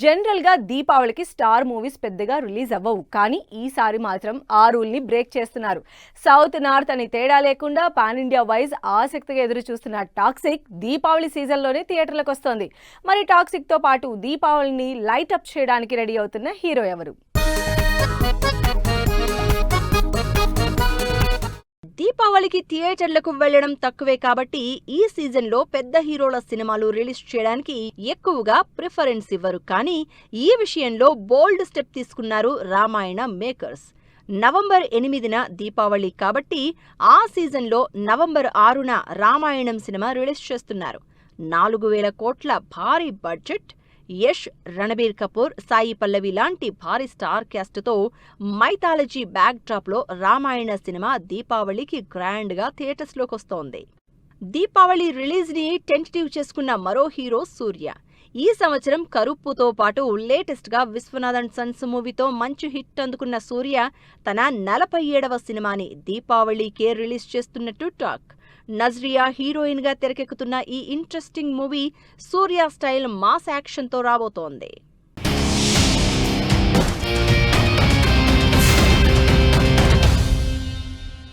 జనరల్గా దీపావళికి star movies పెద్దగా రిలీజ్ అవ్వవు, కానీ ఈసారి మాత్రం ఆ రూల్ని బ్రేక్ చేస్తున్నారు. సౌత్ నార్త్ అని తేడా లేకుండా పాన్ ఇండియా వైజ్ ఆసక్తిగా ఎదురు చూస్తున్న టాక్సిక్ దీపావళి సీజన్లోనే థియేటర్లకు వస్తోంది. మరి టాక్సిక్తో పాటు దీపావళిని లైట్ అప్ చేయడానికి రెడీ అవుతున్న హీరో ఎవరు? దీపావళికి థియేటర్లకు వెళ్లడం తక్కువే కాబట్టి ఈ సీజన్లో పెద్ద హీరోల సినిమాలు రిలీజ్ చేయడానికి ఎక్కువగా ప్రిఫరెన్స్ ఇవ్వరు. కానీ ఈ విషయంలో బోల్డ్ స్టెప్ తీసుకున్నారు రామాయణ మేకర్స్. నవంబర్ 8న దీపావళి కాబట్టి ఆ సీజన్లో నవంబర్ 6న రామాయణం సినిమా రిలీజ్ చేస్తున్నారు. 4,000 కోట్ల భారీ బడ్జెట్, యష్, రణబీర్ కపూర్, సాయి పల్లవి లాంటి భారీ స్టార్ క్యాస్ట్తో మైథాలజీ బ్యాక్ డ్రాప్లో రామాయణ సినిమా దీపావళికి గ్రాండ్గా థియేటర్స్లోకి వస్తోంది. దీపావళి రిలీజ్ని టెంటేటివ్ చేసుకున్న మరో హీరో సూర్య. ఈ సంవత్సరం కరుప్పుతో పాటు లేటెస్ట్గా విశ్వనాథన్ సన్స్ మూవీతో మంచి హిట్ అందుకున్న సూర్య తన 47వ సినిమాని దీపావళికే రిలీజ్ చేస్తున్నట్టు టాక్. నజ్రియా హీరోయిన్ గా తెరకెక్కుతున్న ఈ ఇంట్రెస్టింగ్ మూవీ సూర్య స్టైల్ మాస్ యాక్షన్ తో రాబోతోంది.